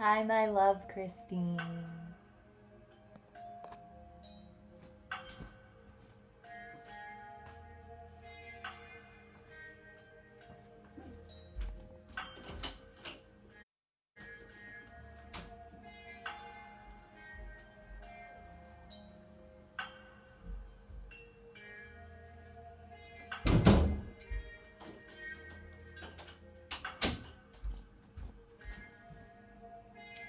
Hi, my love, Christine.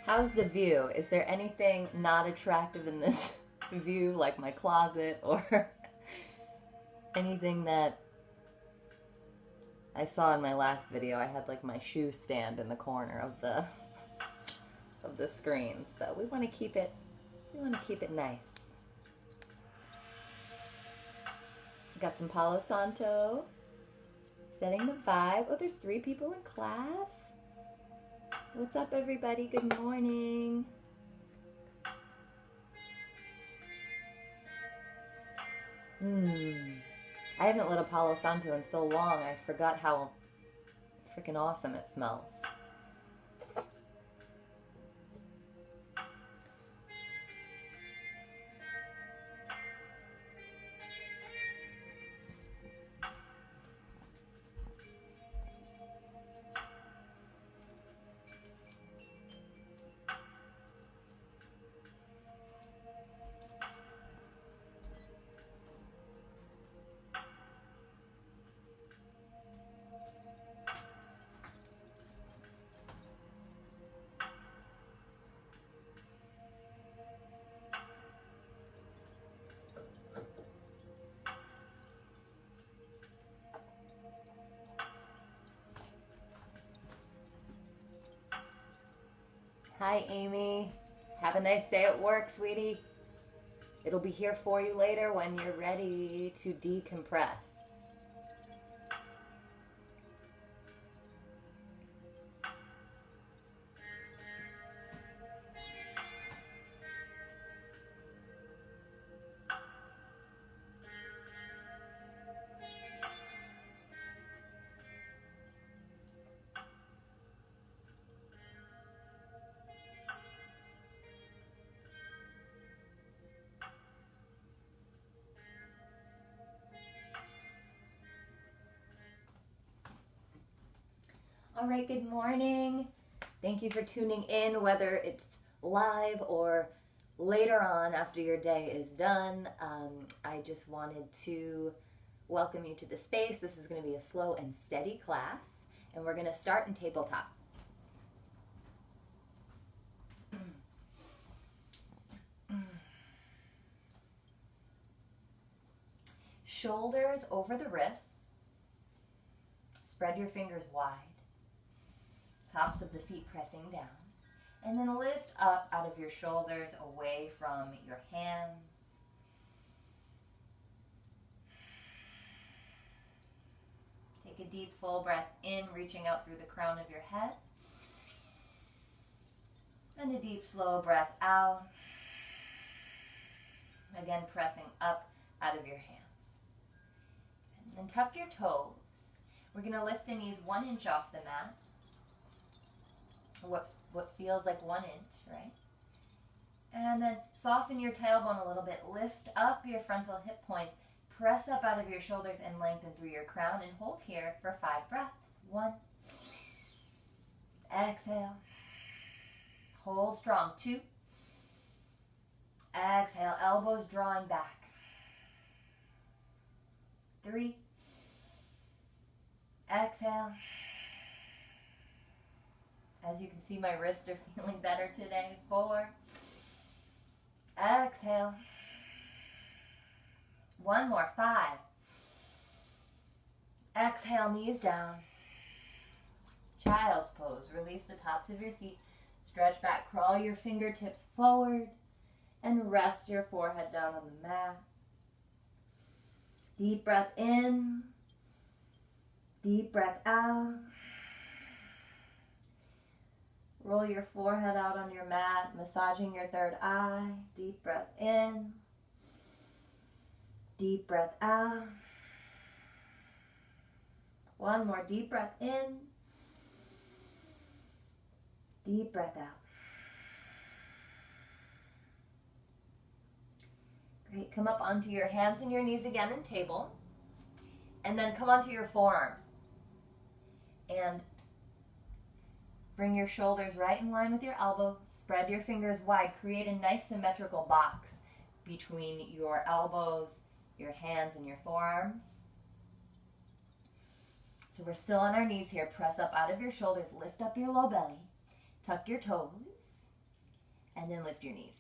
How's the view? Is there anything not attractive in this view, like my closet, or anything that I saw in my last video? I had like my shoe stand in the corner of the screen, so we want to keep it nice. Got some Palo Santo, setting the vibe. Oh, there's 3 people in class. What's up, everybody? Good morning. I haven't lit a Palo Santo in so long, I forgot how freaking awesome it smells. Hi, Amy. Have a nice day at work, sweetie. It'll be here for you later when you're ready to decompress. All right, good morning. Thank you for tuning in, whether it's live or later on after your day is done. I just wanted to welcome you to the space. This is going to be a slow and steady class, and we're going to start in tabletop. Shoulders over the wrists. Spread your fingers wide. Tops of the feet pressing down. And then lift up out of your shoulders away from your hands. Take a deep full breath in, reaching out through the crown of your head. And a deep slow breath out. Again, pressing up out of your hands. And then tuck your toes. We're going to lift the knees 1 inch off the mat. What feels like 1 inch, right? And then soften your tailbone a little bit. Lift up your frontal hip points. Press up out of your shoulders and lengthen through your crown. And hold here for 5 breaths. 1. Exhale. Hold strong. 2. Exhale. Elbows drawing back. 3. Exhale. As you can see, my wrists are feeling better today. 4. Exhale. 1 more. 5. Exhale, knees down. Child's pose. Release the tops of your feet. Stretch back. Crawl your fingertips forward. And rest your forehead down on the mat. Deep breath in. Deep breath out. Roll your forehead out on your mat, massaging your third eye. Deep breath in. Deep breath out. 1 more deep breath in. Deep breath out. Great. Come up onto your hands and your knees again in table. And then come onto your forearms. And bring your shoulders right in line with your elbows. Spread your fingers wide. Create a nice symmetrical box between your elbows, your hands, and your forearms. So we're still on our knees here. Press up out of your shoulders. Lift up your low belly. Tuck your toes. And then lift your knees.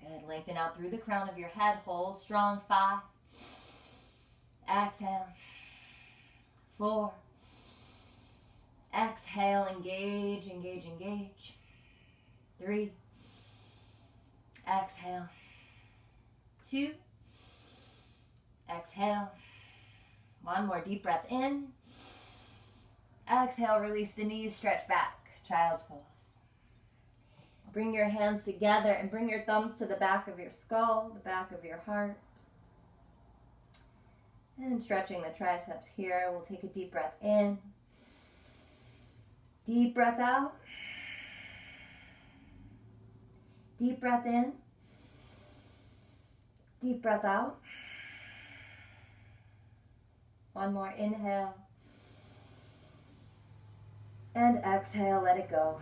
Good. Lengthen out through the crown of your head. Hold strong. 5. Exhale. 4. Exhale. Engage, engage, engage. 3. Exhale. 2. Exhale. 1 more deep breath in. Exhale, release the knees, stretch back. Child's pose. Bring your hands together and bring your thumbs to the back of your skull, the back of your heart. And stretching the triceps here. We'll take a deep breath in. Deep breath out. Deep breath in. Deep breath out. 1 more inhale. And exhale, let it go.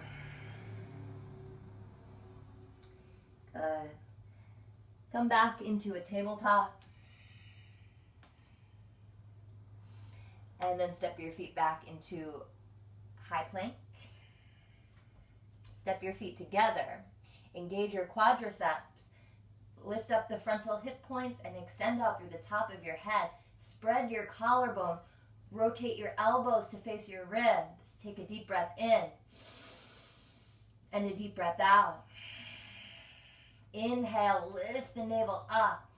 Good. Come back into a tabletop. And then step your feet back into high plank. Step your feet together. Engage your quadriceps. Lift up the frontal hip points and extend out through the top of your head. Spread your collarbones. Rotate your elbows to face your ribs. Take a deep breath in and a deep breath out. Inhale, lift the navel up.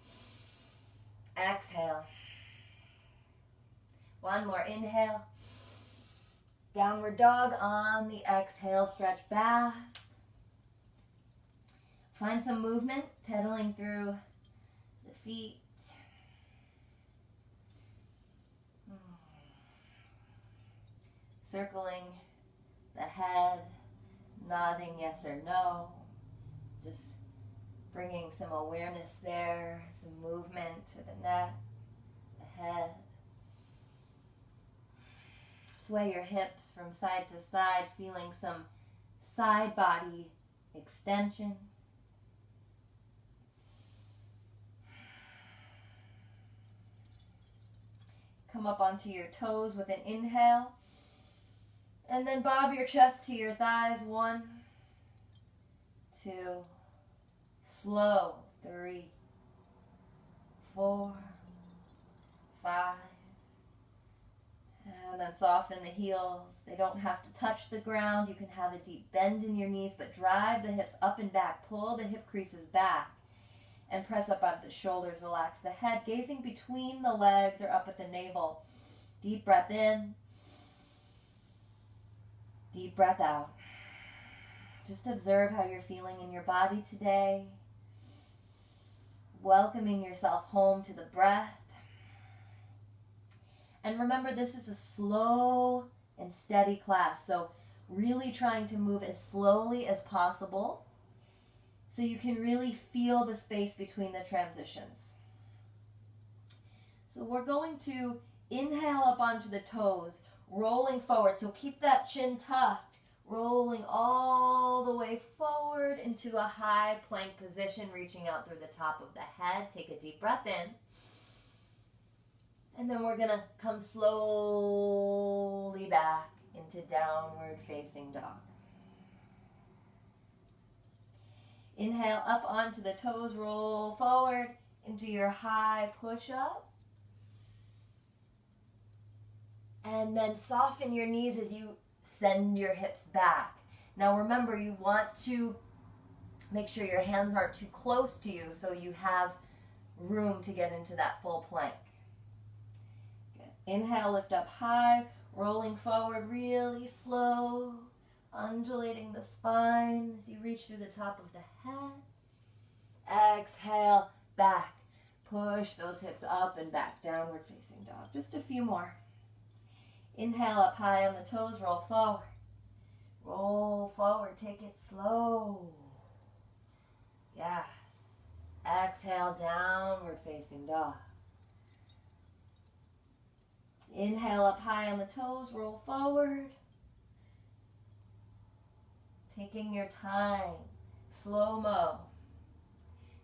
Exhale. 1 more inhale. Downward dog on the exhale, stretch back. Find some movement, pedaling through the feet. Circling the head, nodding yes or no. Just bringing some awareness there, some movement to the neck, the head. Sway your hips from side to side, feeling some side body extension. Come up onto your toes with an inhale. And then bob your chest to your thighs. 1, 2, slow. 3, 4, 5. And then soften the heels. They don't have to touch the ground. You can have a deep bend in your knees, but drive the hips up and back. Pull the hip creases back and press up onto the shoulders. Relax the head, gazing between the legs or up at the navel. Deep breath in. Deep breath out. Just observe how you're feeling in your body today. Welcoming yourself home to the breath. And remember, this is a slow and steady class. So really trying to move as slowly as possible so you can really feel the space between the transitions. So we're going to inhale up onto the toes, rolling forward. So keep that chin tucked, rolling all the way forward into a high plank position, reaching out through the top of the head. Take a deep breath in. And then we're going to come slowly back into downward facing dog. Inhale up onto the toes, roll forward into your high push-up. And then soften your knees as you send your hips back. Now remember, you want to make sure your hands aren't too close to you so you have room to get into that full plank. Good. Inhale, lift up high, rolling forward really slow, undulating the spine as you reach through the top of the head. Exhale, back. Push those hips up and back, downward facing dog. Just a few more. Inhale up high on the toes, roll forward. Roll forward, take it slow. Yes. Exhale, downward facing dog. Inhale up high on the toes, roll forward. Taking your time, slow-mo.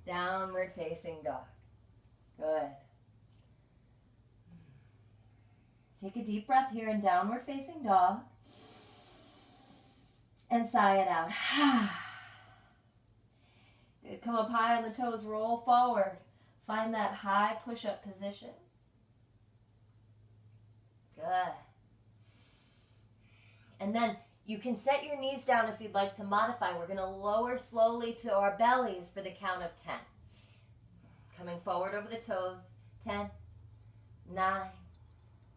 Downward facing dog. Good. Take a deep breath here in downward facing dog. And sigh it out. Good. Come up high on the toes, roll forward. Find that high push-up position. Good. And then you can set your knees down if you'd like to modify. We're going to lower slowly to our bellies for the count of 10. Coming forward over the toes. 10, 9,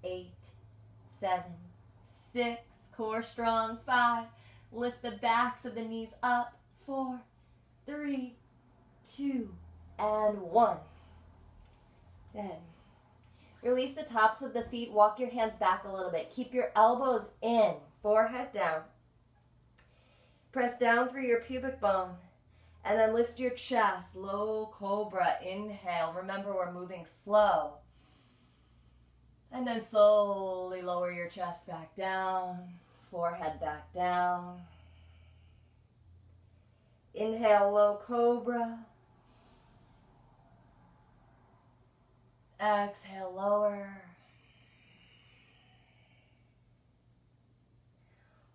8, 7, 6. Core strong. 5. Lift the backs of the knees up. 4, 3, 2, and 1. Good. Release the tops of the feet. Walk your hands back a little bit. Keep your elbows in. Forehead down. Press down through your pubic bone. And then lift your chest. Low cobra. Inhale. Remember, we're moving slow. And then slowly lower your chest back down. Forehead back down. Inhale, low cobra. Exhale, lower.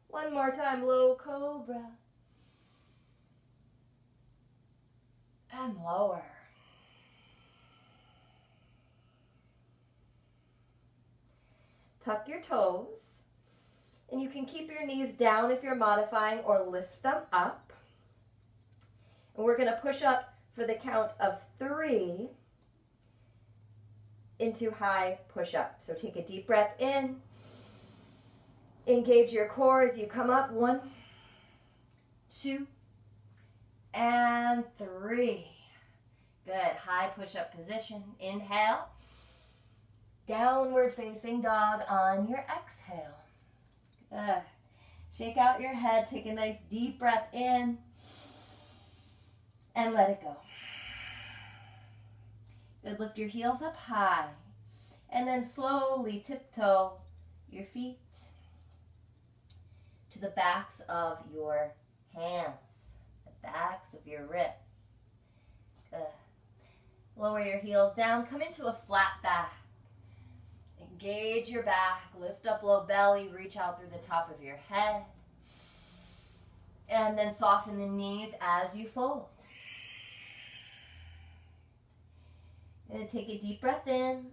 One more time, low cobra. And lower. Tuck your toes. And you can keep your knees down if you're modifying or lift them up. And we're going to push up for the count of 3 into high push-up. So take a deep breath in. Engage your core as you come up. 1, 2, and 3. Good. High push-up position. Inhale. Downward facing dog on your exhale. Good. Shake out your head. Take a nice deep breath in. And let it go. Good. Lift your heels up high. And then slowly tiptoe your feet to the backs of your hands, the backs of your wrists. Good. Lower your heels down. Come into a flat back. Engage your back. Lift up low belly. Reach out through the top of your head. And then soften the knees as you fold. And take a deep breath in.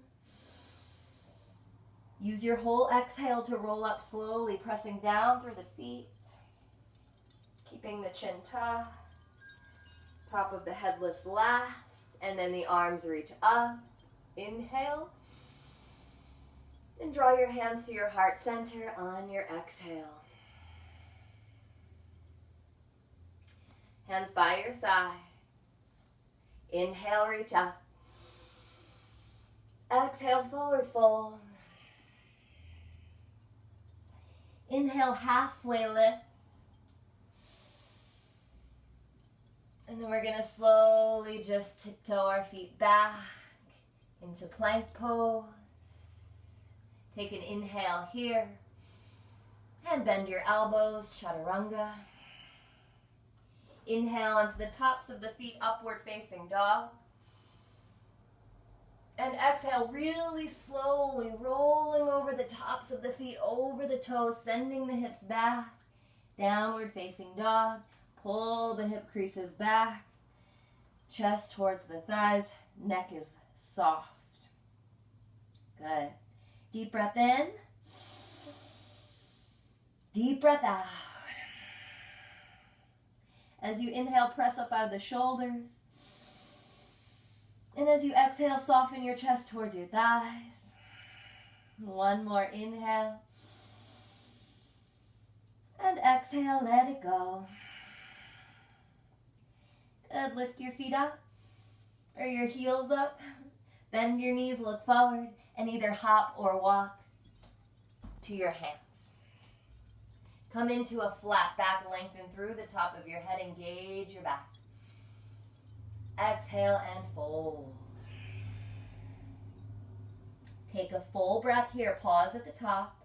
Use your whole exhale to roll up slowly, pressing down through the feet. Keeping the chin tucked. Top of the head lifts last. And then the arms reach up. Inhale. And draw your hands to your heart center on your exhale. Hands by your side. Inhale, reach up. Exhale, forward fold. Inhale, halfway lift. And then we're going to slowly just tiptoe our feet back into plank pose. Take an inhale here. And bend your elbows, chaturanga. Inhale onto the tops of the feet, upward facing dog. And exhale, really slowly, rolling over the tops of the feet, over the toes, sending the hips back. Downward facing dog. Pull the hip creases back. Chest towards the thighs. Neck is soft. Good. Deep breath in. Deep breath out. As you inhale, press up out of the shoulders. And as you exhale, soften your chest towards your thighs. One more inhale. And exhale, let it go. Good. Lift your feet up or your heels up. Bend your knees, look forward, and either hop or walk to your hands. Come into a flat back, lengthen through the top of your head, engage your back. Exhale and fold. Take a full breath here. Pause at the top.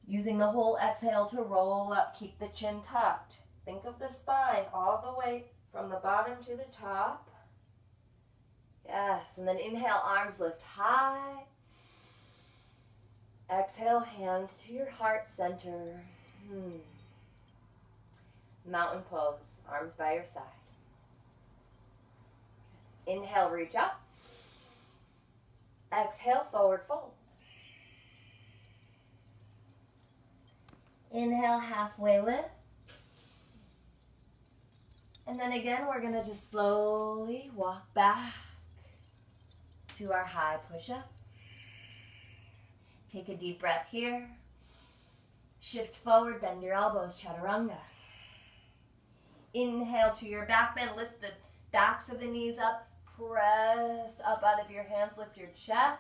Using the whole exhale to roll up. Keep the chin tucked. Think of the spine all the way from the bottom to the top. Yes, and then inhale, arms lift high. Exhale, hands to your heart center. Mountain pose, arms by your side. Inhale, reach up. Exhale, forward fold. Inhale, halfway lift. And then again, we're going to just slowly walk back to our high push-up. Take a deep breath here. Shift forward, bend your elbows, chaturanga. Inhale to your back bend, lift the backs of the knees up, press up out of your hands, lift your chest.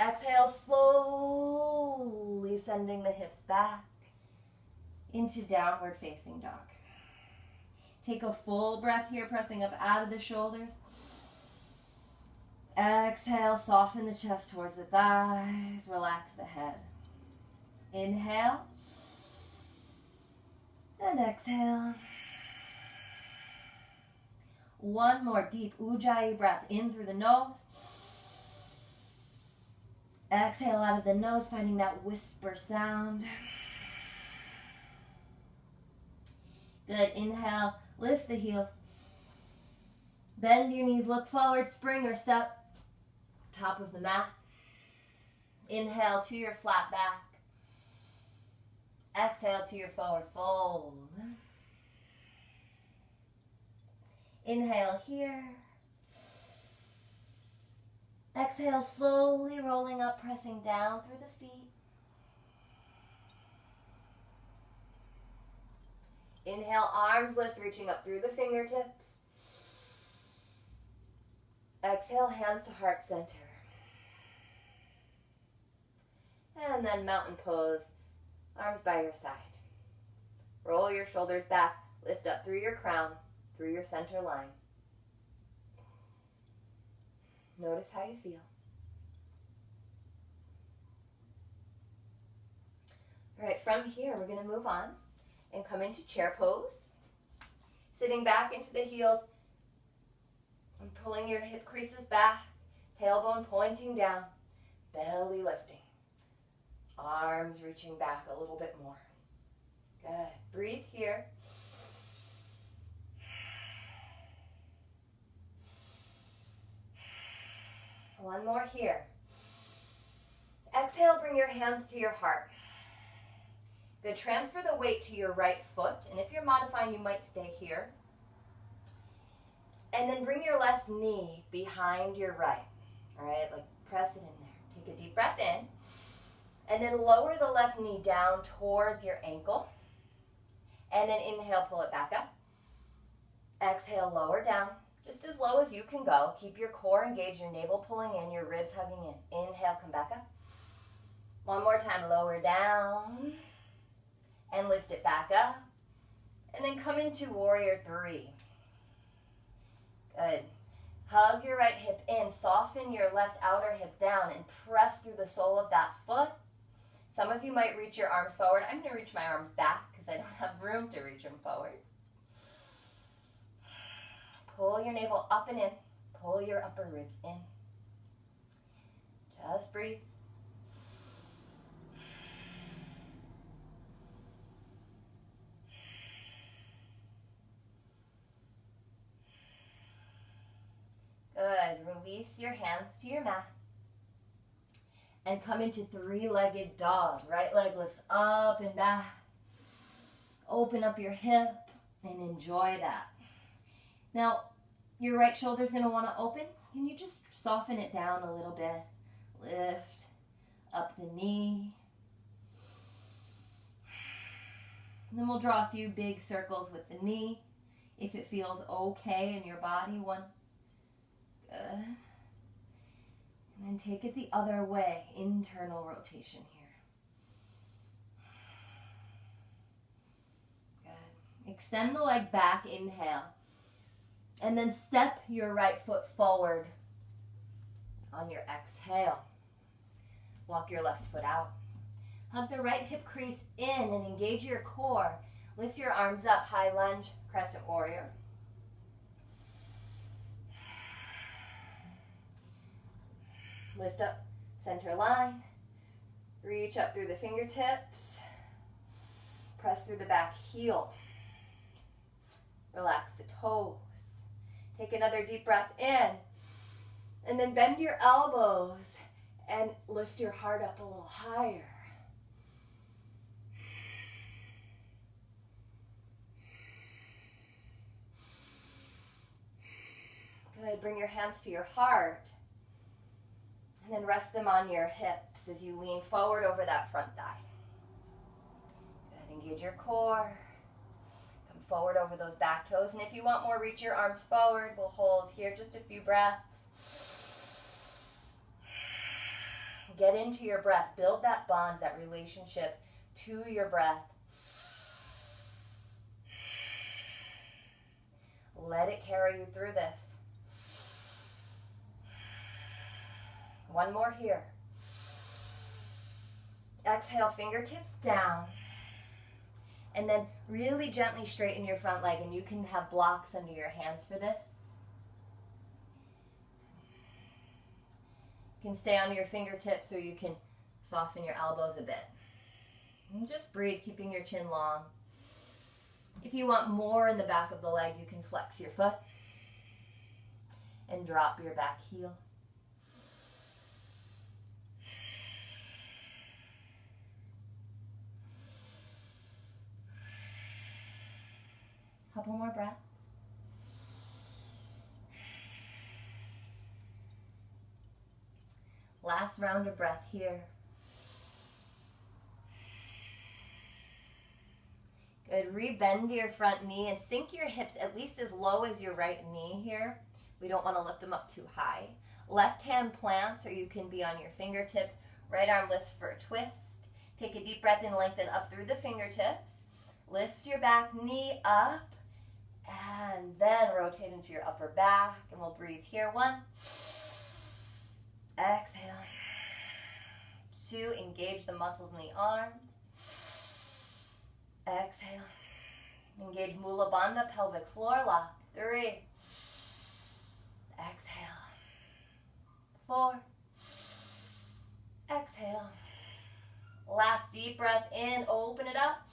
Exhale, slowly sending the hips back into downward facing dog. Take a full breath here, pressing up out of the shoulders. Exhale, soften the chest towards the thighs, relax the head. Inhale, and exhale. One more deep Ujjayi breath in through the nose. Exhale out of the nose, finding that whisper sound. Good, inhale, lift the heels. Bend your knees, look forward, spring or step. Top of the mat. Inhale to your flat back. Exhale to your forward fold. Inhale here. Exhale, slowly rolling up, pressing down through the feet. Inhale, arms lift, reaching up through the fingertips. Exhale, hands to heart center. And then mountain pose, arms by your side. Roll your shoulders back, lift up through your crown, through your center line. Notice how you feel. All right, from here, we're going to move on and come into chair pose. Sitting back into the heels and pulling your hip creases back, tailbone pointing down, belly lifting. Arms reaching back a little bit more. Good. Breathe here. One more here. Exhale, bring your hands to your heart. Good. Transfer the weight to your right foot, and if you're modifying, you might stay here. And then bring your left knee behind your right. All right, like press it in there. Take a deep breath in. And then lower the left knee down towards your ankle. And then inhale, pull it back up. Exhale, lower down. Just as low as you can go. Keep your core engaged, your navel pulling in, your ribs hugging in. Inhale, come back up. One more time, lower down. And lift it back up. And then come into warrior three. Good. Hug your right hip in. Soften your left outer hip down and press through the sole of that foot. Some of you might reach your arms forward. I'm going to reach my arms back because I don't have room to reach them forward. Pull your navel up and in. Pull your upper ribs in. Just breathe. Good. Release your hands to your mat. And come into three-legged dog. Right leg lifts up and back. Open up your hip and enjoy that. Now, your right shoulder is going to want to open. Can you just soften it down a little bit? Lift up the knee. And then we'll draw a few big circles with the knee. If it feels okay in your body, one. Good. And then take it the other way, internal rotation here. Good. extend the leg back, inhale. And then step your right foot forward on your exhale. Walk your left foot out. Hug the right hip crease in and engage your core. Lift your arms up, high lunge, crescent warrior. Lift up, center line. Reach up through the fingertips. Press through the back heel. Relax the toes. Take another deep breath in. And then bend your elbows and lift your heart up a little higher. Good. Bring your hands to your heart. And then rest them on your hips as you lean forward over that front thigh. Good. Engage your core. Come forward over those back toes. And if you want more, reach your arms forward. We'll hold here just a few breaths. Get into your breath. Build that bond, that relationship to your breath. Let it carry you through this. One more here. Exhale, fingertips down. And then really gently straighten your front leg, and you can have blocks under your hands for this. You can stay on your fingertips, or you can soften your elbows a bit. And just breathe, keeping your chin long. If you want more in the back of the leg, you can flex your foot and drop your back heel. Couple more breaths. Last round of breath here. Good. Rebend your front knee and sink your hips at least as low as your right knee here. We don't want to lift them up too high. Left hand plants, or you can be on your fingertips. Right arm lifts for a twist. Take a deep breath in, lengthen up through the fingertips. Lift your back knee up. And then rotate into your upper back. And we'll breathe here. 1. Exhale. 2. Engage the muscles in the arms. Exhale. Engage Mula Bandha, pelvic floor lock. 3. Exhale. 4. Exhale. Last deep breath in. Open it up.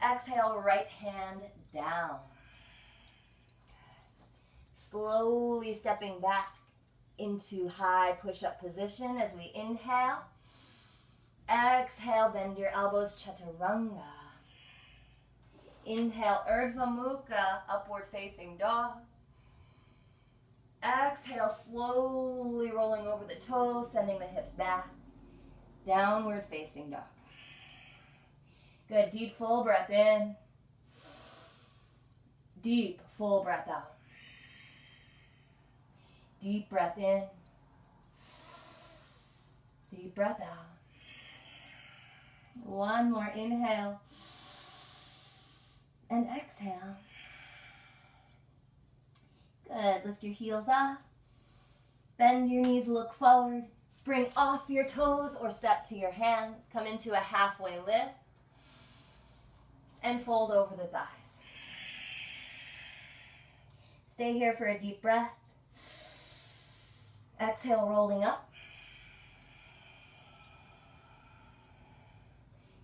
Exhale, right hand down. Slowly stepping back into high push-up position as we inhale. Exhale, bend your elbows, chaturanga. Inhale, Urdhva Mukha, upward facing dog. Exhale, slowly rolling over the toes, sending the hips back. Downward facing dog. Good, deep full breath in. Deep full breath out. Deep breath in. Deep breath out. One more inhale. And exhale. Good. Lift your heels up. Bend your knees, look forward. Spring off your toes or step to your hands. Come into a halfway lift. And fold over the thighs. Stay here for a deep breath. Exhale, rolling up.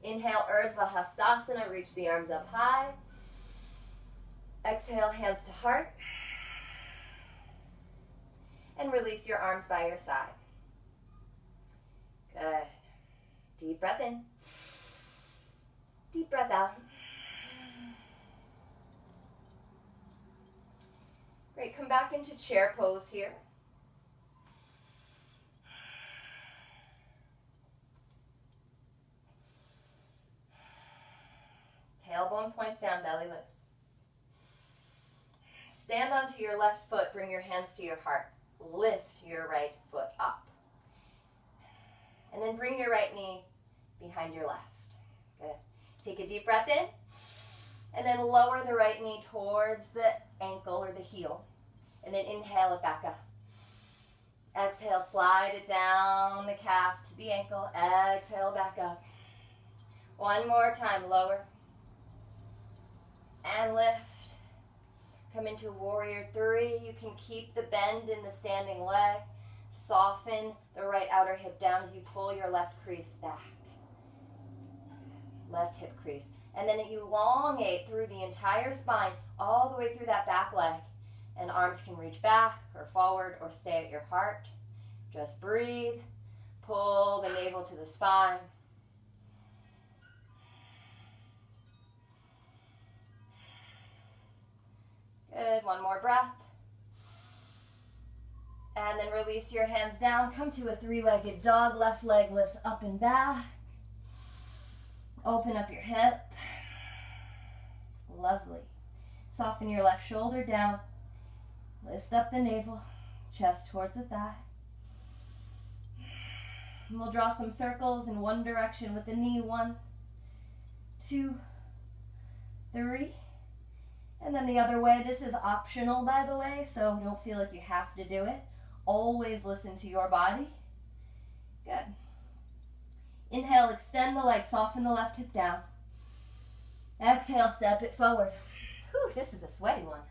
Inhale, Urdhva Hastasana, reach the arms up high. Exhale, hands to heart. And release your arms by your side. Good. Deep breath in. Deep breath out. Great, come back into chair pose here. Tailbone points down, belly lifts. Stand onto your left foot, bring your hands to your heart. Lift your right foot up. And then bring your right knee behind your left. Good. Take a deep breath in. And then lower the right knee towards the ankle or the heel. And then inhale it back up. Exhale, slide it down the calf to the ankle. Exhale, back up. One more time, lower. And lift. Come into warrior three. You can keep the bend in the standing leg. Soften the right outer hip down as you pull your left crease back. Left hip crease. And then you elongate through the entire spine, all the way through that back leg. And arms can reach back or forward or stay at your heart. Just breathe. Pull the navel to the spine. Good. One more breath. And then release your hands down. Come to a three-legged dog. Left leg lifts up and back. Open up your hip. Lovely. Soften your left shoulder down. Lift up the navel. Chest towards the thigh. And we'll draw some circles in one direction with the knee. 1, 2, 3. And then the other way. This is optional, by the way, so don't feel like you have to do it. Always listen to your body. Good. Inhale, extend the leg, soften the left hip down. Exhale, step it forward. Whew, this is a sweaty one.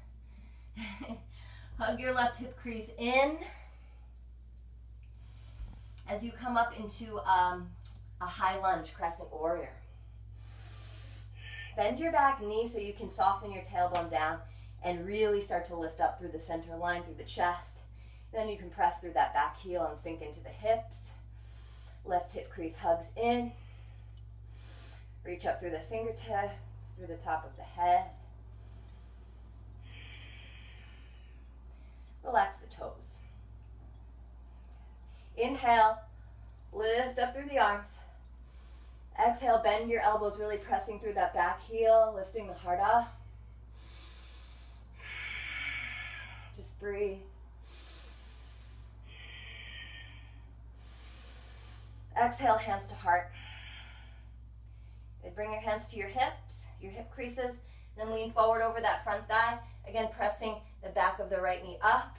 Hug your left hip crease in. As you come up into a high lunge, crescent warrior. Bend your back knee so you can soften your tailbone down and really start to lift up through the center line, through the chest. Then you can press through that back heel and sink into the hips. Left hip crease hugs in. Reach up through the fingertips, through the top of the head. Relax the toes. Inhale, lift up through the arms. Exhale, bend your elbows, really pressing through that back heel, lifting the heart up. Just breathe. Exhale, hands to heart. Good. Bring your hands to your hips, your hip creases, then lean forward over that front thigh. Again, pressing the back of the right knee up.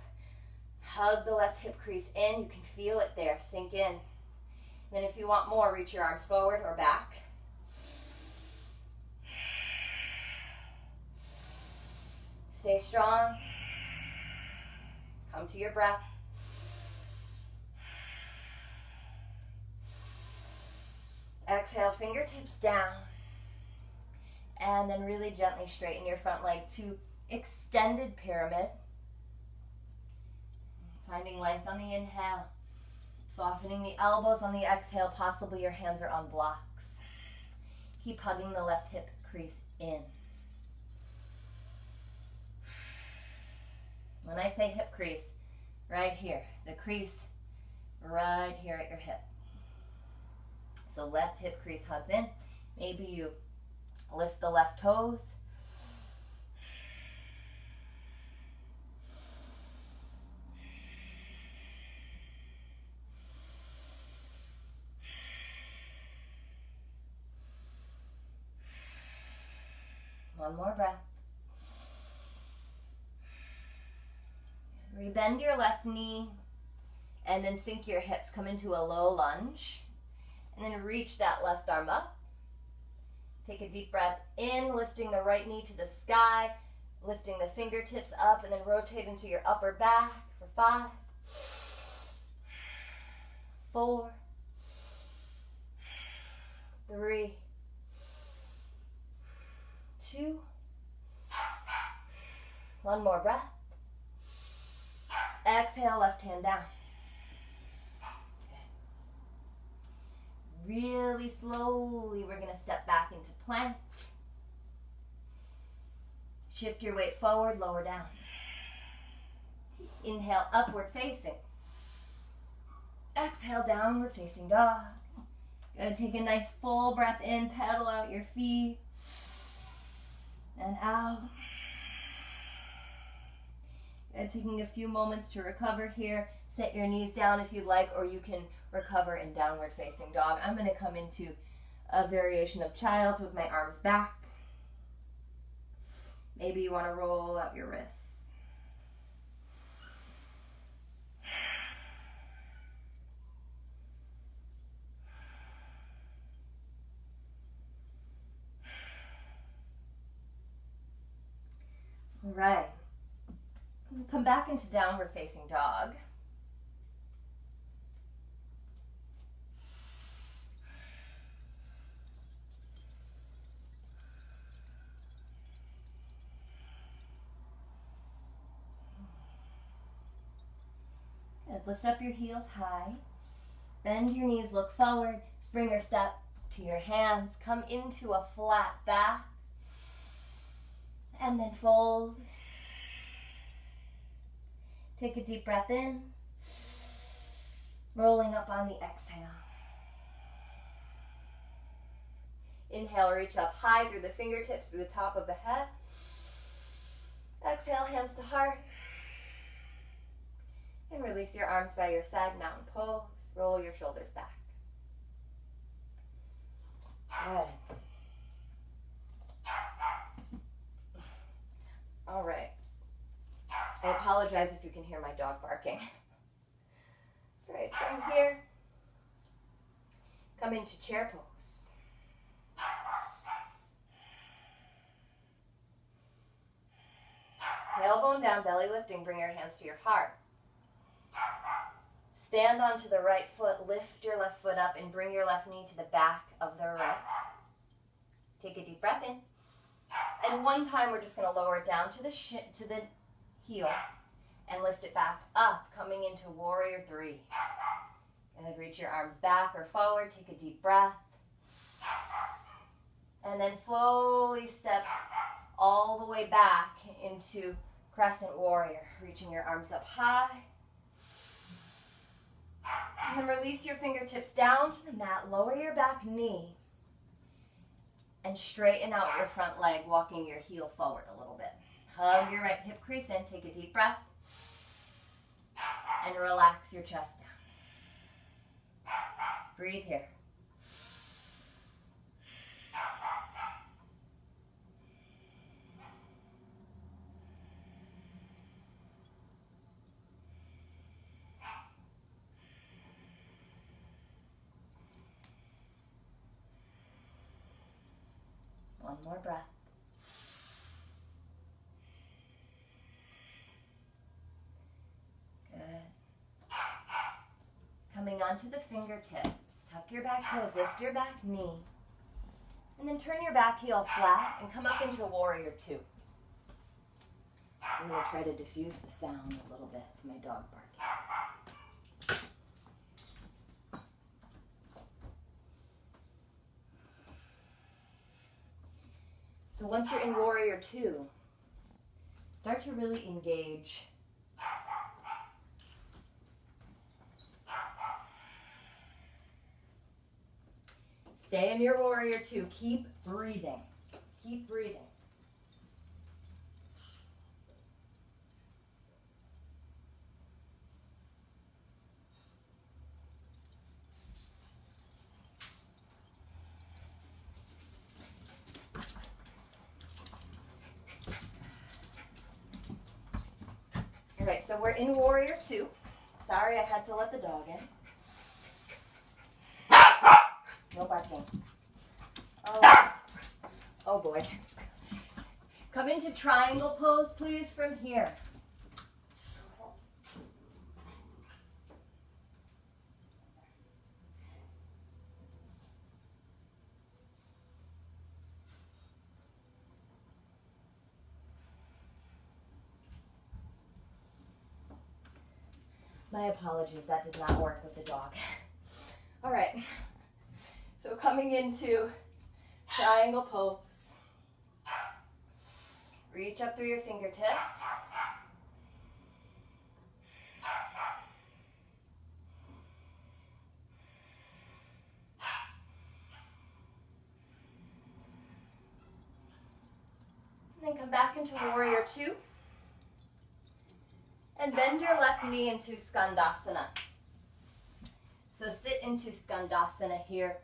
Hug the left hip crease in. You can feel it there, sink in. Then if you want more, reach your arms forward or back. Stay strong. Come to your breath. Exhale, fingertips down. And then really gently straighten your front leg to extended pyramid. Finding length on the inhale. Softening the elbows on the exhale. Possibly your hands are on blocks. Keep hugging the left hip crease in. When I say hip crease, right here. The crease right here at your hip. So left hip crease hugs in. Maybe you lift the left toes. One more breath. Rebend your left knee and then sink your hips. Come into a low lunge and then reach that left arm up. Take a deep breath in, lifting the right knee to the sky, lifting the fingertips up, and then rotate into your upper back for 5, 4, 3, 2, 1 more breath. Exhale, left hand down. Really slowly, we're going to step back into plank. Shift your weight forward, lower down. Inhale, upward facing. Exhale, downward facing dog. Good. Take a nice full breath in, pedal out your feet. And out. Good. Taking a few moments to recover here. Set your knees down if you'd like, or you can recover in downward facing dog. I'm going to come into a variation of child's with my arms back. Maybe you want to roll out your wrists. All right. Come back into downward facing dog. Good. Lift up your heels high. Bend your knees, look forward. Springer step to your hands. Come into a flat back. And then fold. Take a deep breath in. Rolling up on the exhale. Inhale, reach up high through the fingertips to the top of the head. Exhale, hands to heart. And release your arms by your side, mountain pose. Roll your shoulders back. Good. All right. I apologize if you can hear my dog barking. All right, from here, come into chair pose. Tailbone down, belly lifting, bring your hands to your heart. Stand onto the right foot, lift your left foot up, and bring your left knee to the back of the right. Take a deep breath in. And one time we're just going to lower it down to the heel and lift it back up, coming into warrior three. Good, reach your arms back or forward, take a deep breath. And then slowly step all the way back into crescent warrior, reaching your arms up high. And then release your fingertips down to the mat, lower your back knee, and straighten out your front leg, walking your heel forward a little bit. Hug your right hip crease in, take a deep breath, and relax your chest down. Breathe here. One more breath. Good. Coming onto the fingertips. Tuck your back toes, lift your back knee. And then turn your back heel flat and come up into warrior two. I'm going to try to diffuse the sound a little bit with my dog barking. So once you're in warrior two, start to really engage. Stay in your warrior two. Keep breathing. Keep breathing. All right, so we're in warrior two. Sorry, I had to let the dog in. No barking. Oh boy. Come into triangle pose, please, from here. My apologies, that did not work with the dog. All right, so coming into triangle pose. Reach up through your fingertips. And then come back into warrior two. And bend your left knee into Skandasana. So sit into Skandasana here.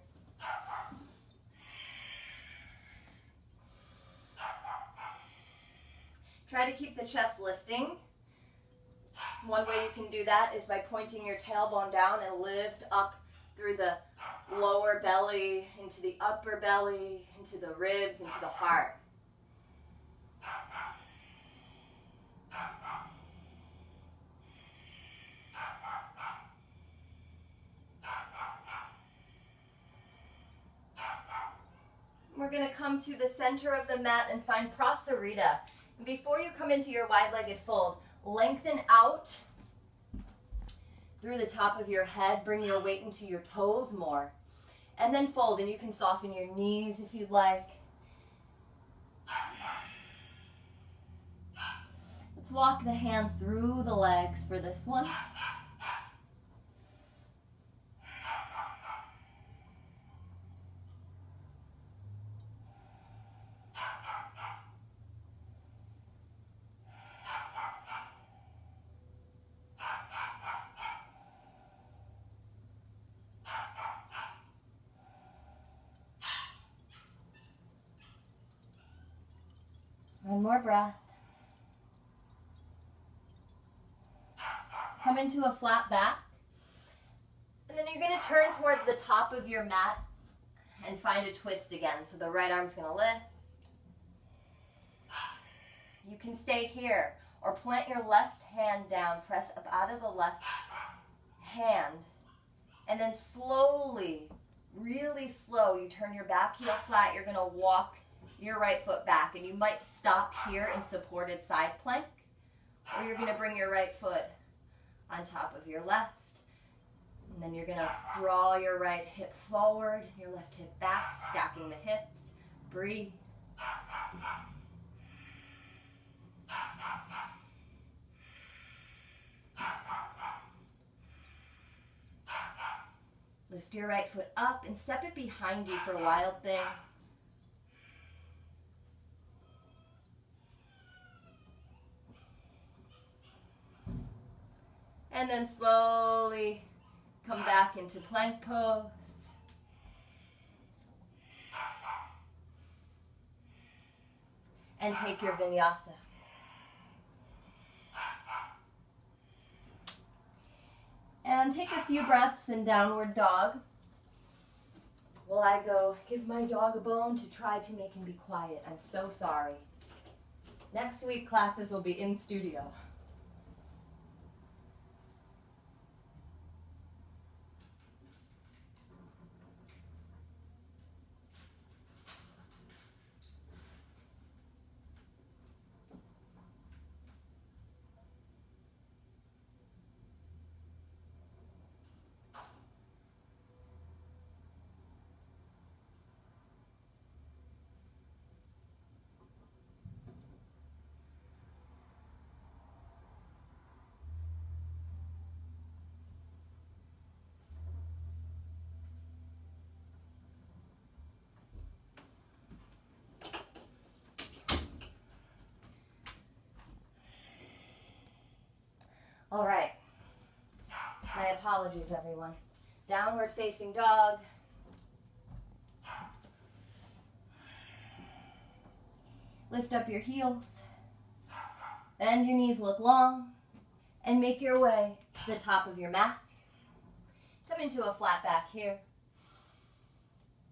Try to keep the chest lifting. One way you can do that is by pointing your tailbone down and lift up through the lower belly, into the upper belly, into the ribs, into the heart. We're going to come to the center of the mat and find Prasarita. Before you come into your wide-legged fold, lengthen out through the top of your head. Bring your weight into your toes more. And then fold, and you can soften your knees if you'd like. Let's walk the hands through the legs for this one. One more breath. Come into a flat back. And then you're going to turn towards the top of your mat and find a twist again. So the right arm's going to lift. You can stay here or plant your left hand down. Press up out of the left hand. And then slowly, really slow, you turn your back heel flat. You're going to walk your right foot back, and you might stop here in supported side plank, or you're going to bring your right foot on top of your left, and then you're going to draw your right hip forward, your left hip back, stacking the hips. Breathe. Lift your right foot up and step it behind you for a wild thing. And then slowly come back into plank pose. And take your vinyasa. And take a few breaths in downward dog. While I go give my dog a bone to try to make him be quiet. I'm so sorry. Next week classes will be in studio. All right. My apologies, everyone. Downward facing dog. Lift up your heels. Bend your knees, look long, and make your way to the top of your mat. Come into a flat back here.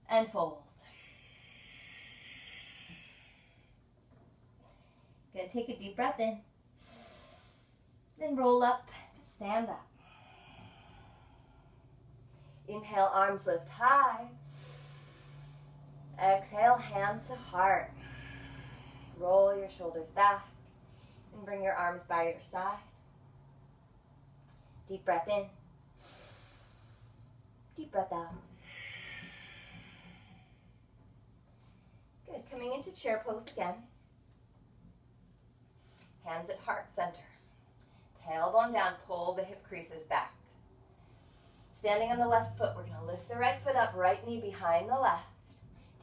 And fold. Gonna take a deep breath in. Then roll up to stand up. Inhale, arms lift high. Exhale, hands to heart. Roll your shoulders back and bring your arms by your side. Deep breath in. Deep breath out. Good. Coming into chair pose again. Hands at heart center. Tailbone down, pull the hip creases back. Standing on the left foot, we're going to lift the right foot up, right knee behind the left.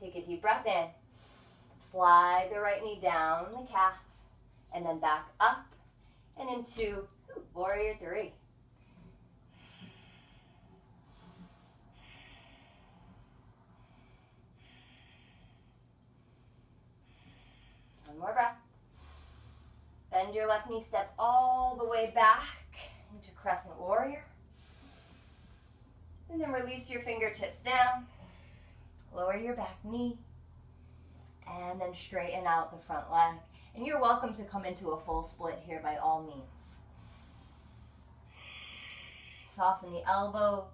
Take a deep breath in. Slide the right knee down the calf, and then back up and into Warrior Three. One more breath. Bend your left knee, step all the way back into Crescent Warrior. And then release your fingertips down. Lower your back knee. And then straighten out the front leg. And you're welcome to come into a full split here by all means. Soften the elbows.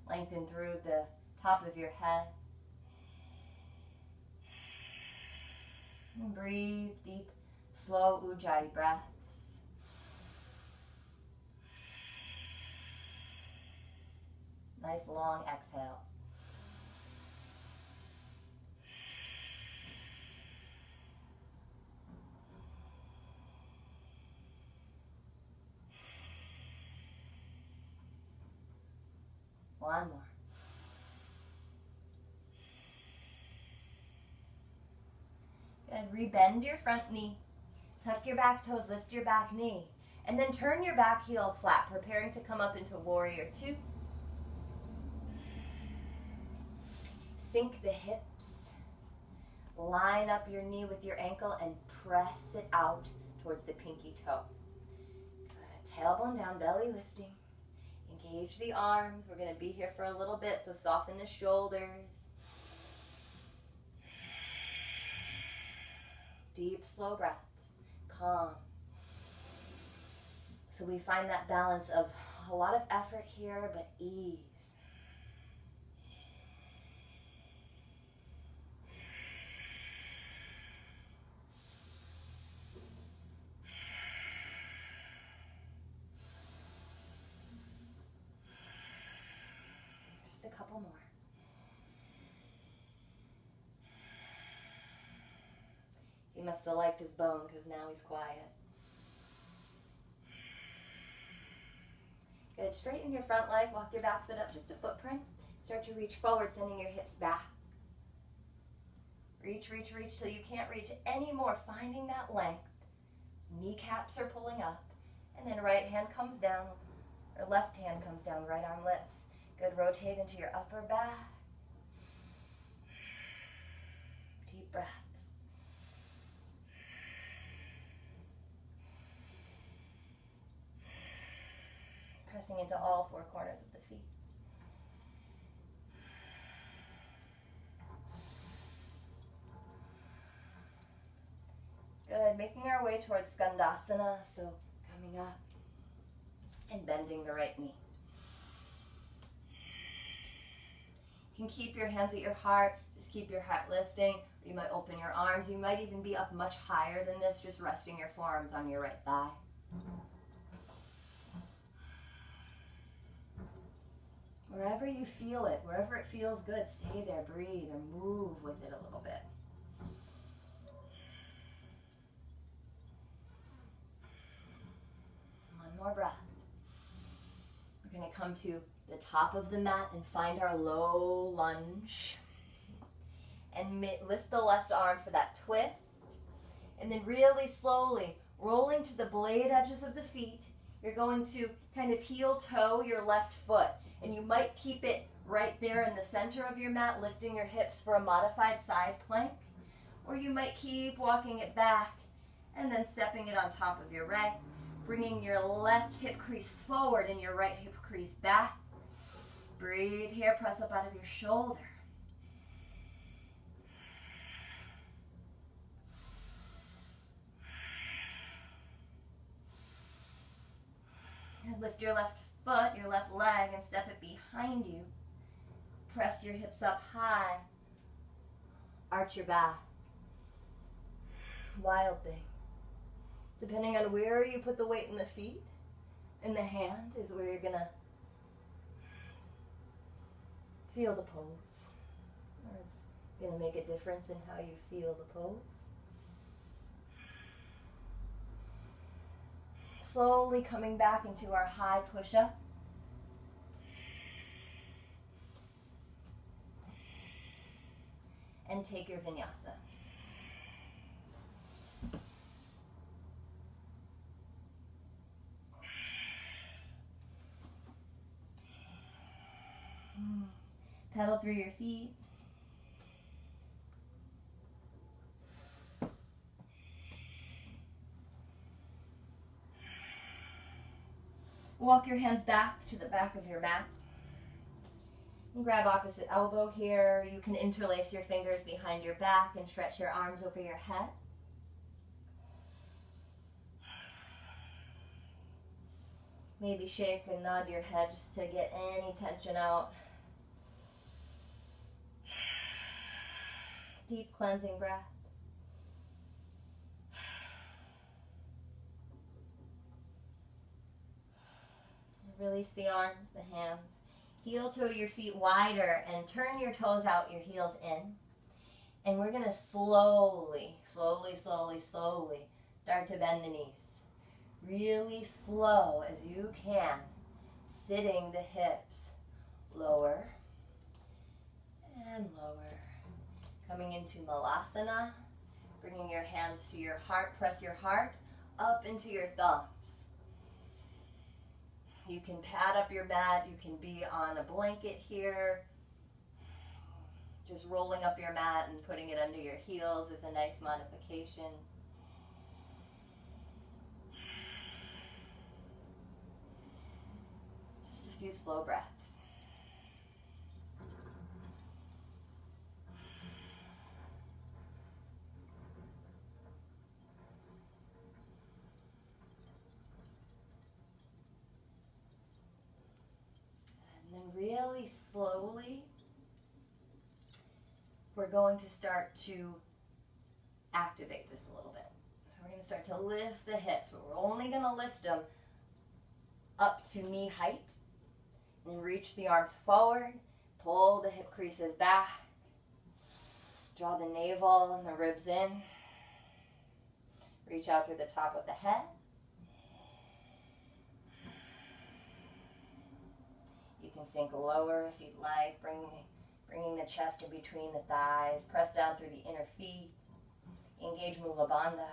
Lengthen through the top of your head. And breathe deep, slow Ujjayi breaths. Nice long exhales. One more. Good. Rebend your front knee. Tuck your back toes, lift your back knee. And then turn your back heel flat, preparing to come up into Warrior Two. Sink the hips. Line up your knee with your ankle and press it out towards the pinky toe. Good. Tailbone down, belly lifting. Engage the arms. We're going to be here for a little bit, so soften the shoulders. Deep, slow breaths. Calm. So we find that balance of a lot of effort here, but ease. Just a couple more. He must have liked his bone because now he's quiet. Good. Straighten your front leg. Walk your back foot up just a footprint. Start to reach forward, sending your hips back. Reach, reach, reach till you can't reach anymore. Finding that length. Kneecaps are pulling up. And then right hand comes down, or left hand comes down, right arm lifts. Good. Rotate into your upper back. Deep breaths. Pressing into all four corners of the feet. Good. Making our way towards Skandasana, so coming up and bending the right knee. You can keep your hands at your heart. Just keep your heart lifting. You might open your arms. You might even be up much higher than this, just resting your forearms on your right thigh. Wherever you feel it, wherever it feels good, stay there, breathe, or move with it a little bit. One more breath. We're going to come to the top of the mat and find our low lunge. And lift the left arm for that twist. And then really slowly, rolling to the blade edges of the feet, you're going to kind of heel toe your left foot. And you might keep it right there in the center of your mat, lifting your hips for a modified side plank. Or you might keep walking it back and then stepping it on top of your right, bringing your left hip crease forward and your right hip crease back. Breathe here, press up out of your shoulder. And lift your left foot, your left leg, and step it behind you. Press your hips up high. Arch your back. Wild thing. Depending on where you put the weight in the feet and the hand is where you're gonna feel the pose. Or it's gonna make a difference in how you feel the pose. Slowly coming back into our high push-up. And take your vinyasa. Pedal through your feet. Walk your hands back to the back of your mat. And grab opposite elbow here. You can interlace your fingers behind your back and stretch your arms over your head. Maybe shake and nod your head just to get any tension out. Deep cleansing breath. Release the arms, the hands. Heel toe your feet wider and turn your toes out, your heels in. And we're going to slowly start to bend the knees. Really slow as you can. Sitting the hips lower and lower. Coming into Malasana. Bringing your hands to your heart. Press your heart up into your thumbs. You can pad up your mat. You can be on a blanket here. Just rolling up your mat and putting it under your heels is a nice modification. Just a few slow breaths. Really slowly, we're going to start to activate this a little bit. So we're going to start to lift the hips, but we're only going to lift them up to knee height. And then reach the arms forward, pull the hip creases back, draw the navel and the ribs in, reach out through the top of the head. You can sink lower if you'd like, bringing the chest in between the thighs, press down through the inner feet, engage Mula Bandha,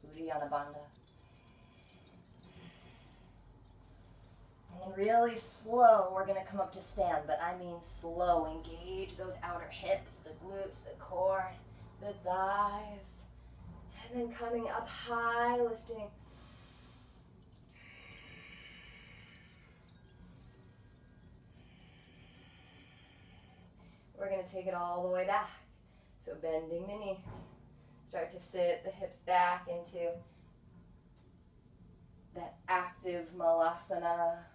Uddiyana Bandha. And then really slow, we're going to come up to stand, but I mean slow. Engage those outer hips, the glutes, the core, the thighs. And then coming up high, lifting. We're going to take it all the way back. So bending the knees. Start to sit the hips back into that active Malasana.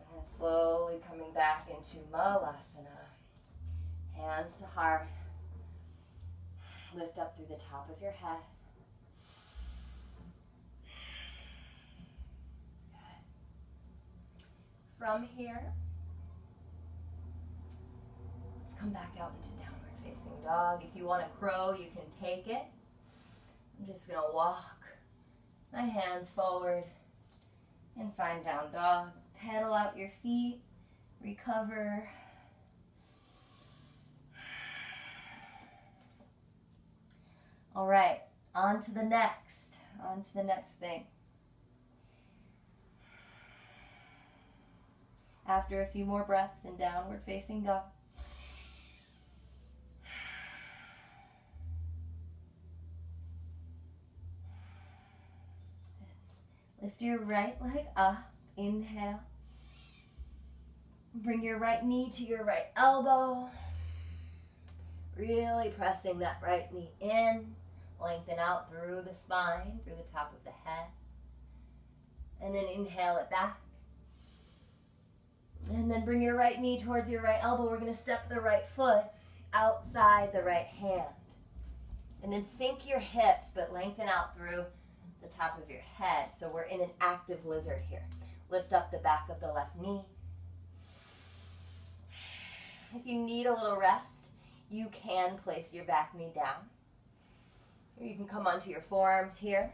And then slowly coming back into Malasana. Hands to heart. Lift up through the top of your head. From here, let's come back out into downward facing dog. If you want to crow, you can take it. I'm just going to walk my hands forward and find down dog. Pedal out your feet, recover. All right, on to the next thing. After a few more breaths in downward facing dog. Lift your right leg up. Inhale. Bring your right knee to your right elbow. Really pressing that right knee in. Lengthen out through the spine, through the top of the head. And then inhale it back. And then bring your right knee towards your right elbow. We're going to step the right foot outside the right hand. And then sink your hips, but lengthen out through the top of your head. So we're in an active lizard here. Lift up the back of the left knee. If you need a little rest, you can place your back knee down. Or you can come onto your forearms here,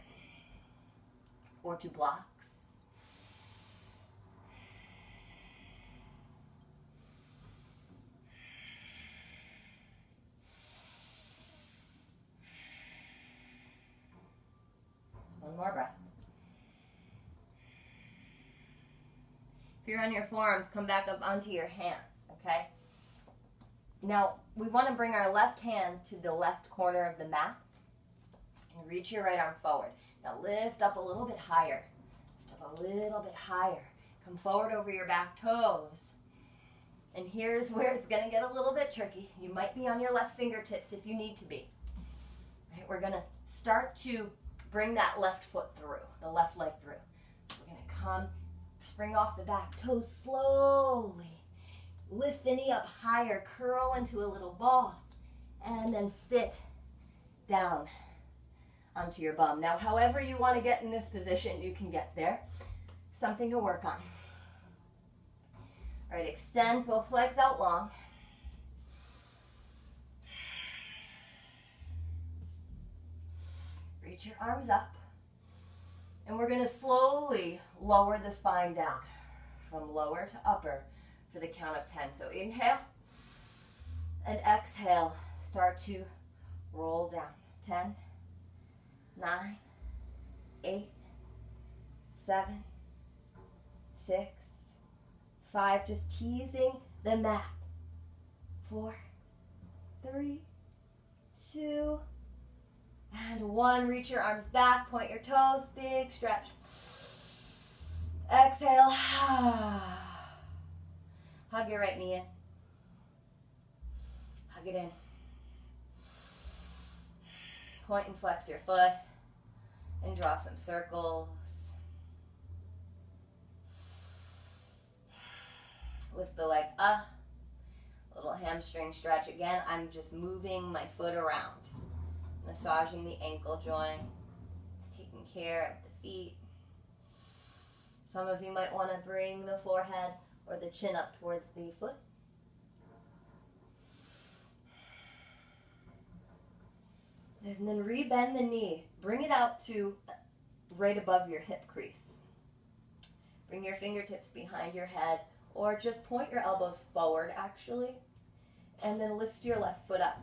or to blocks. One more breath. If you're on your forearms, come back up onto your hands, okay? Now, we want to bring our left hand to the left corner of the mat. And reach your right arm forward. Now lift up a little bit higher. Lift up a little bit higher. Come forward over your back toes. And here's where it's going to get a little bit tricky. You might be on your left fingertips if you need to be. Right, we're going to start to bring that left foot through, the left leg through. We're going to come, spring off the back toes slowly. Lift the knee up higher, curl into a little ball, and then sit down onto your bum. Now, however you want to get in this position, you can get there. Something to work on. All right, extend both legs out long. Reach your arms up. And we're going to slowly lower the spine down from lower to upper for the count of 10. So inhale and exhale. Start to roll down. 10, 9, 8, 7, 6, 5, just teasing the mat. 4, 3, 2, and 1. Reach your arms back, point your toes, big stretch. Exhale. Hug your right knee in. Hug it in. Point and flex your foot and draw some circles. Lift the leg up. Little hamstring stretch again. I'm just moving my foot around. Massaging the ankle joint. Just taking care of the feet. Some of you might want to bring the forehead or the chin up towards the foot. And then rebend the knee. Bring it out to right above your hip crease. Bring your fingertips behind your head, or just point your elbows forward actually, and then lift your left foot up.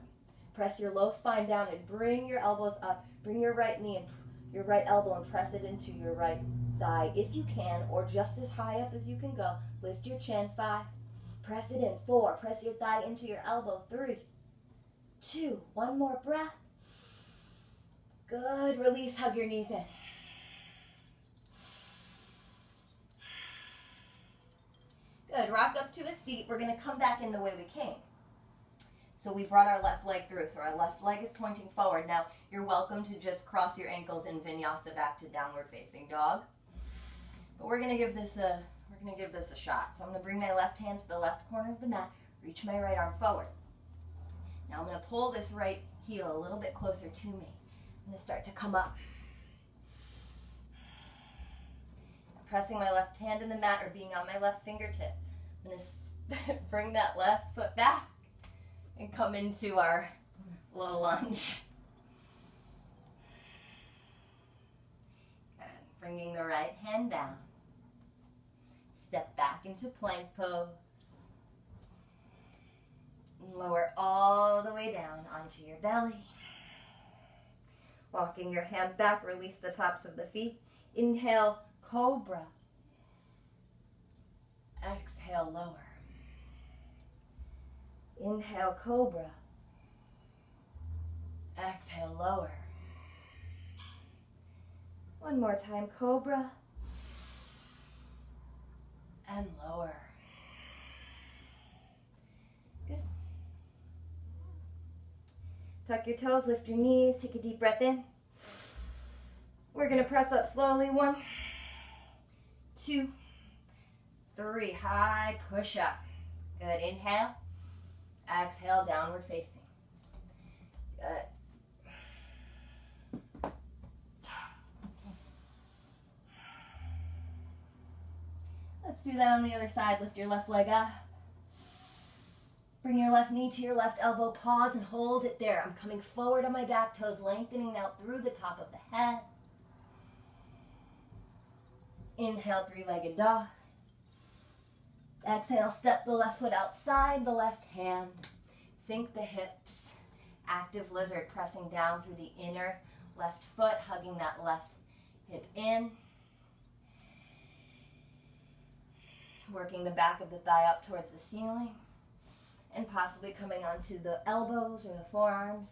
Press your low spine down and bring your elbows up. Bring your right knee and your right elbow and press it into your right thigh if you can, or just as high up as you can go. Lift your chin. 5. Press it in. 4. Press your thigh into your elbow. 3, 2. One more breath. Good. Release. Hug your knees in. Good. Rock up to a seat. We're going to come back in the way we came. So we brought our left leg through. So our left leg is pointing forward. Now, you're welcome to just cross your ankles in vinyasa back to downward facing dog. But we're going to give this a shot. So I'm going to bring my left hand to the left corner of the mat, reach my right arm forward. Now I'm going to pull this right heel a little bit closer to me. I'm going to start to come up. I'm pressing my left hand in the mat or being on my left fingertip. I'm going to bring that left foot back and come into our low lunge. And bringing the right hand down. Step back into plank pose. Lower all the way down onto your belly. Walking your hands back, release the tops of the feet. Inhale, cobra. Exhale, lower. Inhale, cobra. Exhale, lower. One more time, cobra. And lower. Good. Tuck your toes, lift your knees, take a deep breath in. We're going to press up slowly. 1, 2, 3. High push up. Good. Inhale. Exhale, downward facing. Good. Let's do that on the other side. Lift your left leg up. Bring your left knee to your left elbow. Pause and hold it there. I'm coming forward on my back toes, lengthening out through the top of the head. Inhale, 3-legged dog. Exhale, step the left foot outside the left hand. Sink the hips. Active lizard, pressing down through the inner left foot, hugging that left hip in. Working the back of the thigh up towards the ceiling. And possibly coming onto the elbows or the forearms.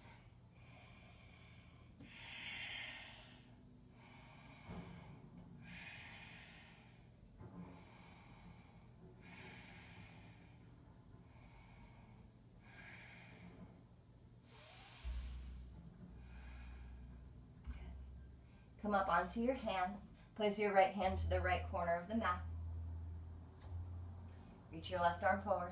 Come up onto your hands. Place your right hand to the right corner of the mat. Reach your left arm forward.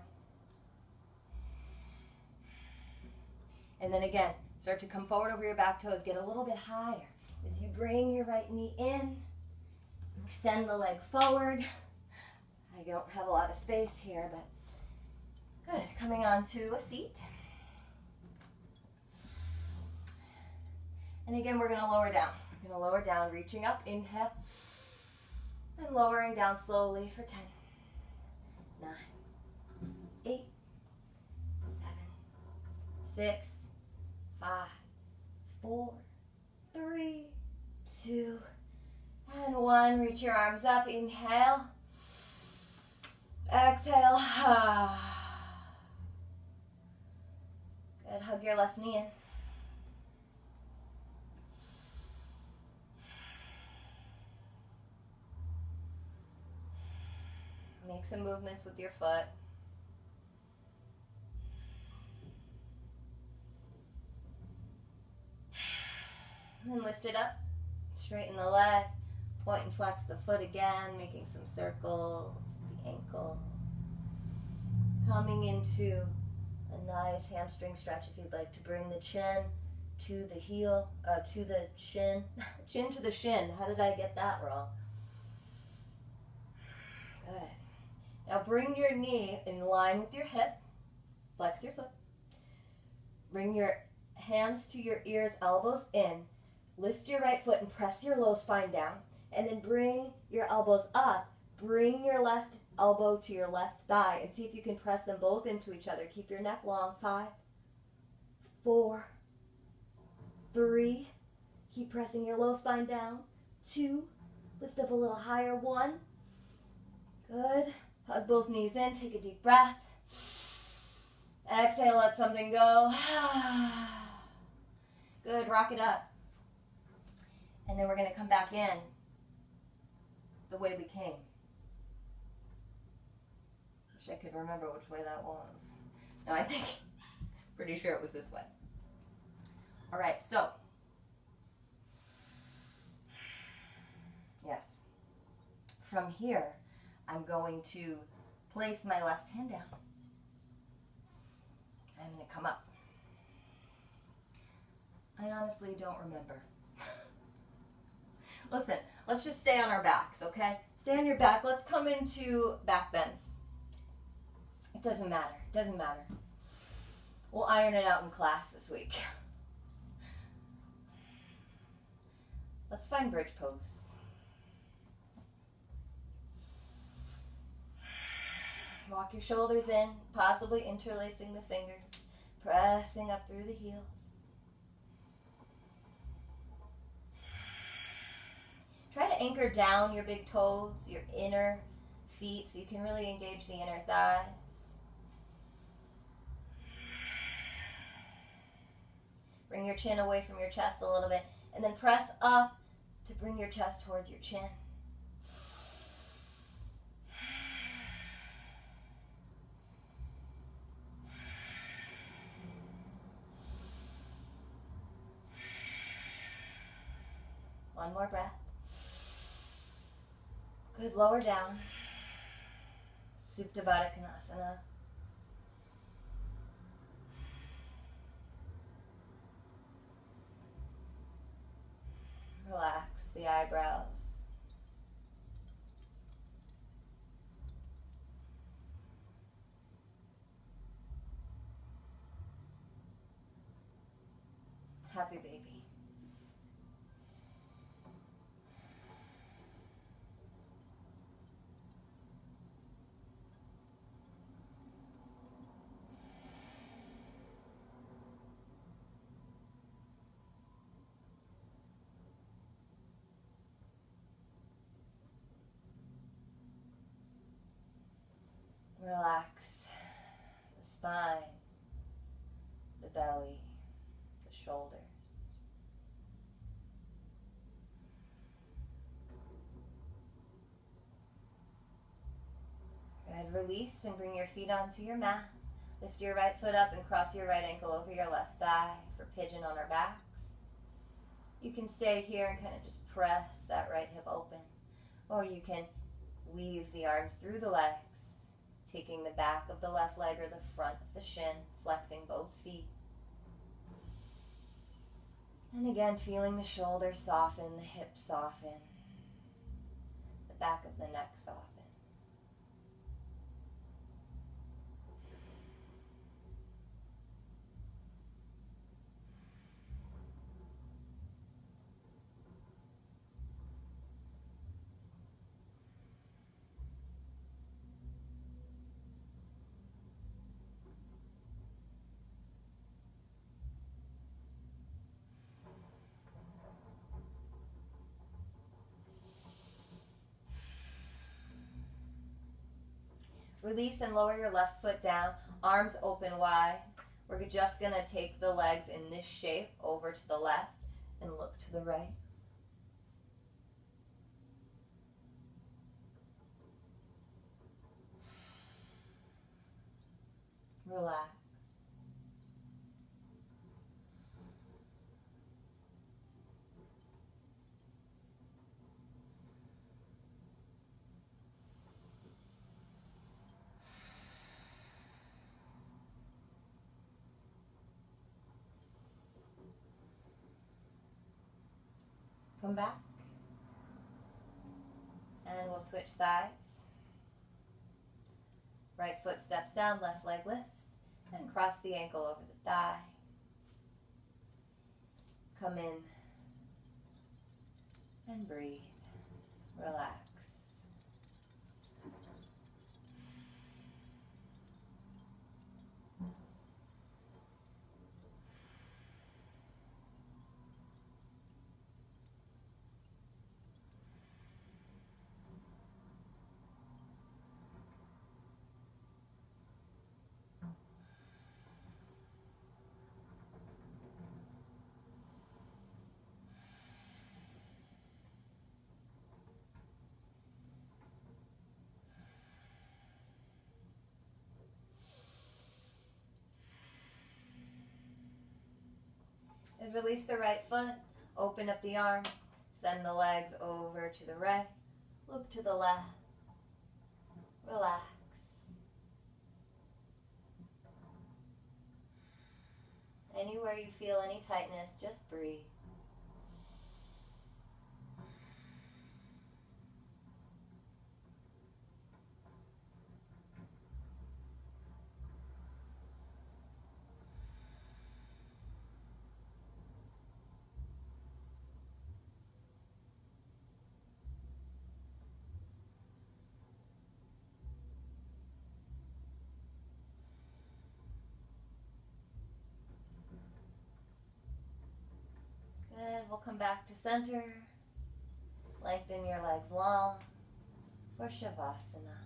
And then again, start to come forward over your back toes. Get a little bit higher. As you bring your right knee in, extend the leg forward. I don't have a lot of space here, but good. Coming onto a seat. And again, we're going to lower down. We're going to lower down, reaching up, inhale, and lowering down slowly for 10, 9, 8, 7, 6, 5, 4, 3, 2, and 1. Reach your arms up. Inhale. Exhale. Good. Hug your left knee in. Make some movements with your foot. And then lift it up. Straighten the leg. Point and flex the foot again, making some circles, the ankle. Coming into a nice hamstring stretch if you'd like to bring the chin to the heel, to the shin. Chin to the shin. How did I get that wrong? Good. Now bring your knee in line with your hip. Flex your foot. Bring your hands to your ears, elbows in. Lift your right foot and press your low spine down. And then bring your elbows up. Bring your left elbow to your left thigh and see if you can press them both into each other. Keep your neck long. 5, 4, 3. Keep pressing your low spine down. 2. Lift up a little higher. 1. Good. Hug both knees in. Take a deep breath. Exhale, let something go. Good. Rock it up. And then we're going to come back in the way we came. Wish I could remember which way that was. No, I think, pretty sure it was this way. All right, so, yes. From here, I'm going to place my left hand down. I'm going to come up. I honestly don't remember. Listen, let's just stay on our backs, okay? Stay on your back. Let's come into back bends. It doesn't matter. It doesn't matter. We'll iron it out in class this week. Let's find bridge pose. Walk your shoulders in, possibly interlacing the fingers, pressing up through the heels. Try to anchor down your big toes, your inner feet, so you can really engage the inner thighs. Bring your chin away from your chest a little bit, and then press up to bring your chest towards your chin. One more breath. Good, lower down. Supta Baddha Konasana. Relax the eyebrows. Happy baby. Relax the spine, the belly, the shoulders. Go ahead, release and bring your feet onto your mat. Lift your right foot up and cross your right ankle over your left thigh for pigeon on our backs. You can stay here and kind of just press that right hip open. Or you can weave the arms through the legs, taking the back of the left leg or the front of the shin, flexing both feet. And again, feeling the shoulders soften, the hips soften, the back of the neck soften. Release and lower your left foot down, arms open wide. We're just going to take the legs in this shape over to the left and look to the right. Relax. Come back. And we'll switch sides. Right foot steps down, left leg lifts, and cross the ankle over the thigh. Come in and breathe. Relax. And release the right foot, open up the arms, send the legs over to the right, look to the left, relax. Anywhere you feel any tightness, just breathe. Good, we'll come back to center. Lengthen your legs long for Shavasana.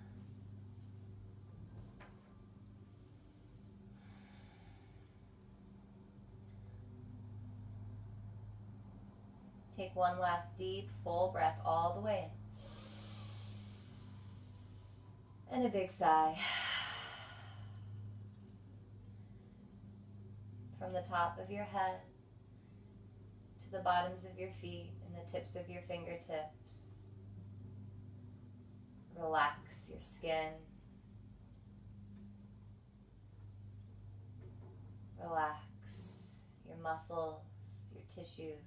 Take one last deep, full breath all the way in. And a big sigh. From the top of your head to the bottoms of your feet and the tips of your fingertips. Relax your skin. Relax your muscles, your tissues.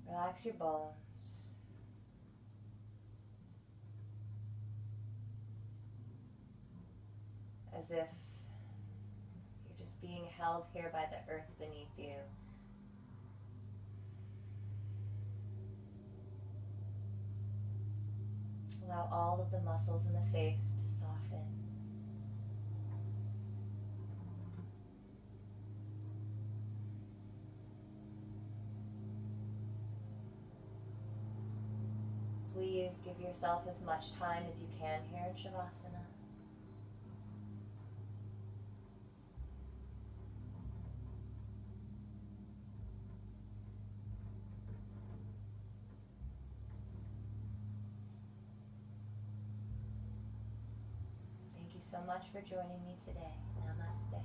Relax your bones. As if you're just being held here by the earth beneath you. Allow all of the muscles in the face to soften. Please give yourself as much time as you can here in Shavasana. Thank you so much for joining me today. Namaste.